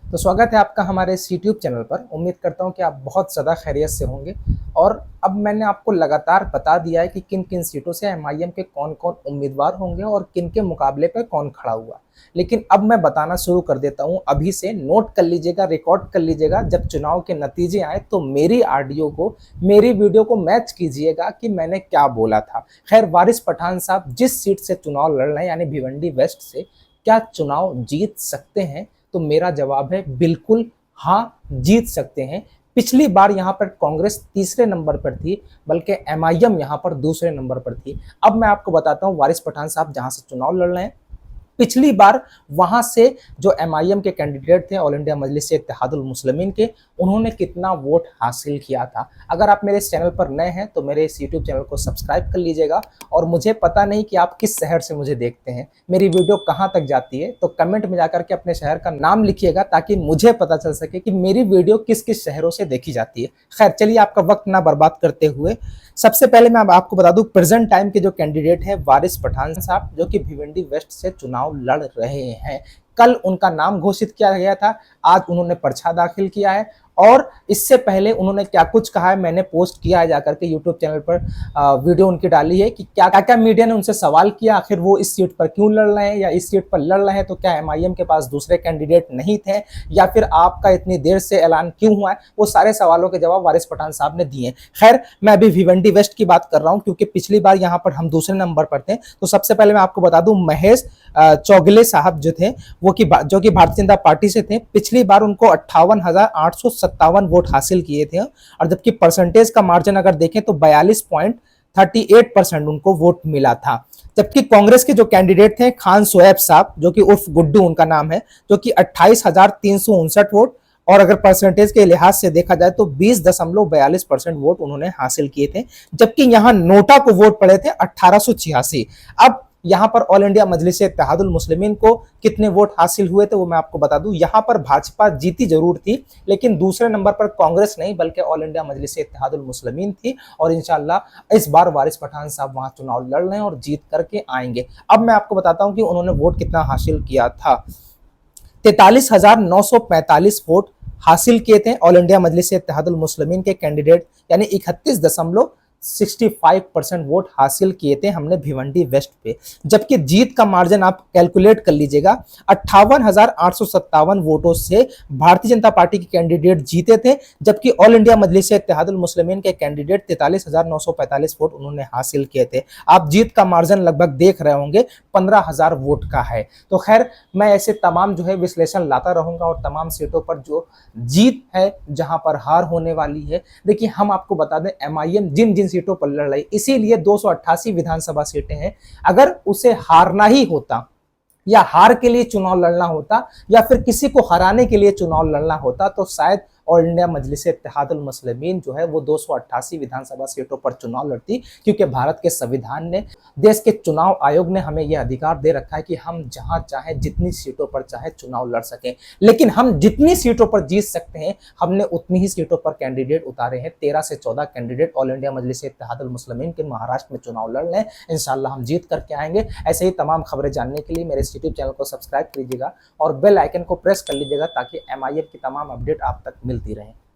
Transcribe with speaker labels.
Speaker 1: तो स्वागत है आपका हमारे इस यूट्यूब चैनल पर। उम्मीद करता हूं कि आप बहुत ज़्यादा खैरियत से होंगे। और अब मैंने आपको लगातार बता दिया है कि किन किन सीटों से एमआईएम के कौन कौन उम्मीदवार होंगे और किन के मुकाबले पर कौन खड़ा हुआ। लेकिन अब मैं बताना शुरू कर देता हूं, अभी से नोट कर लीजिएगा, रिकॉर्ड कर लीजिएगा। जब चुनाव के नतीजे आए तो मेरी ऑडियो को, मेरी वीडियो को मैच कीजिएगा कि मैंने क्या बोला था। खैर, वारिस पठान साहब जिस सीट से चुनाव लड़ रहे हैं यानी भिवंडी वेस्ट से, क्या चुनाव जीत सकते हैं? तो मेरा जवाब है बिल्कुल हाँ, जीत सकते हैं। पिछली बार यहाँ पर कांग्रेस तीसरे नंबर पर थी, बल्कि एमआईएम यहाँ पर दूसरे नंबर पर थी। अब मैं आपको बताता हूँ वारिस पठान साहब जहाँ से चुनाव लड़ रहे हैं, पिछली बार वहां से जो एमआईएम के कैंडिडेट थे ऑल इंडिया मजलिस इत्तेहादुल मुस्लिमीन के, उन्होंने कितना वोट हासिल किया था। अगर आप मेरे इस चैनल पर नए हैं तो मेरे इस यूट्यूब चैनल को सब्सक्राइब कर लीजिएगा। और मुझे पता नहीं कि आप किस शहर से मुझे देखते हैं, मेरी वीडियो कहां तक जाती है, तो कमेंट में जाकर के अपने शहर का नाम लिखिएगा ताकि मुझे पता चल सके कि मेरी वीडियो किस किस शहरों से देखी जाती है। खैर चलिए, आपका वक्त ना बर्बाद करते हुए सबसे पहले मैं आपको बता दूं, प्रेजेंट टाइम के जो कैंडिडेट है वारिस पठान साहब, जो कि भिवंडी वेस्ट से चुनाव लड़ रहे हैं। कल उनका नाम घोषित किया गया था, आज उन्होंने पर्चा दाखिल किया है। और इससे पहले उन्होंने क्या कुछ कहा है मैंने पोस्ट किया है जाकर के यूट्यूब चैनल पर, वीडियो उनकी डाली है कि क्या क्या मीडिया ने उनसे सवाल किया, आखिर वो इस सीट पर क्यों लड़ रहे हैं, या इस सीट पर लड़ रहे हैं तो क्या एमआईएम के पास दूसरे कैंडिडेट नहीं थे, या फिर आपका इतनी देर से ऐलान क्यों हुआ है। वो सारे सवालों के जवाब वारिस पठान साहब ने दिए। खैर, मैं अभी भिवंडी वेस्ट की बात कर रहा हूं क्योंकि पिछली बार यहाँ पर हम दूसरे नंबर पर थे। तो सबसे पहले मैं आपको बता दूं, महेश चौगले साहब जो थे, वो जो कि भारतीय जनता पार्टी से थे, पिछली बार उनको 58,857 वोट हासिल किए थे। और जबकि परसेंटेज का मार्जिन अगर देखें तो 42.38% उनको वोट मिला था। जबकि कांग्रेस के जो कैंडिडेट थे खान सोएब साहब, जो कि उर्फ गुड्डू उनका नाम है, जो कि 28,359 वोट, और अगर परसेंटेज के लिहाज से देखा जाए तो 20.42% वोट उन्होंने हासिल किए थे। जबकि यहां नोटा को वोट पड़े थे 1886। अब यहां पर ऑल इंडिया मजलिस इत्तेहादुल मुस्लिमीन को कितने वोट हासिल हुए थे वो मैं आपको बता दूं। यहां पर भाजपा जीती जरूर थी, लेकिन दूसरे नंबर पर कांग्रेस नहीं बल्कि ऑल इंडिया मजलिस इत्तेहादुल मुस्लिमीन थी। और इंशाल्लाह इस बार वारिस पठान साहब वहां चुनाव लड़ रहे हैं और जीत करके आएंगे। अब मैं आपको बताता हूं कि उन्होंने वोट कितना हासिल किया था। 43,945 वोट हासिल किए थे ऑल इंडिया मजलिस इत्तेहादुल मुस्लिमीन के कैंडिडेट, यानी 31.65% वोट हासिल किए थे हमने भिवंडी वेस्ट पे। जबकि जीत का मार्जिन आप कैलकुलेट कर लीजिएगा, 58,857 वोटों से भारतीय जनता पार्टी के कैंडिडेट जीते थे। जबकि ऑल इंडिया मजलिस इत्तेहादुल मुस्लिमीन के कैंडिडेट 43,945 वोट उन्होंने हासिल किए थे। आप जीत का मार्जिन लगभग देख रहे होंगे 15,000 वोट का है। तो खैर, मैं ऐसे तमाम जो है विश्लेषण लाता रहूंगा और तमाम सीटों पर जो जीत है, जहां पर हार होने वाली है। देखिए, हम आपको बता दें, एमआईएम जिन जिन सीटों पर लड़ रही, इसीलिए 288 विधानसभा सीटें हैं। अगर उसे हारना ही होता, या हार के लिए चुनाव लड़ना होता, या फिर किसी को हराने के लिए चुनाव लड़ना होता, तो शायद ऑल इंडिया मजलिस इत्तेहादुल मुस्लिमीन जो है वो 288 विधानसभा सीटों पर चुनाव लड़ती। क्योंकि भारत के संविधान ने, देश के चुनाव आयोग ने हमें यह अधिकार दे रखा है कि हम जहां चाहे जितनी सीटों पर चाहे चुनाव लड़ सकें। लेकिन हम जितनी सीटों पर जीत सकते हैं, हमने उतनी ही सीटों पर कैंडिडेट उतारे हैं। 13 से 14 कैंडिडेट ऑल इंडिया मजलिस इत्तेहादुल मुस्लिमीन के महाराष्ट्र में चुनाव लड़ रहे हैं। इंशाल्लाह हम जीत करके आएंगे। ऐसे ही तमाम खबरें जानने के लिए मेरे यूट्यूब चैनल को सब्सक्राइब कीजिएगा और बेल आइकन को प्रेस कर लीजिएगा ताकि एमआईएम की तमाम अपडेट आप तक मिलती रहे।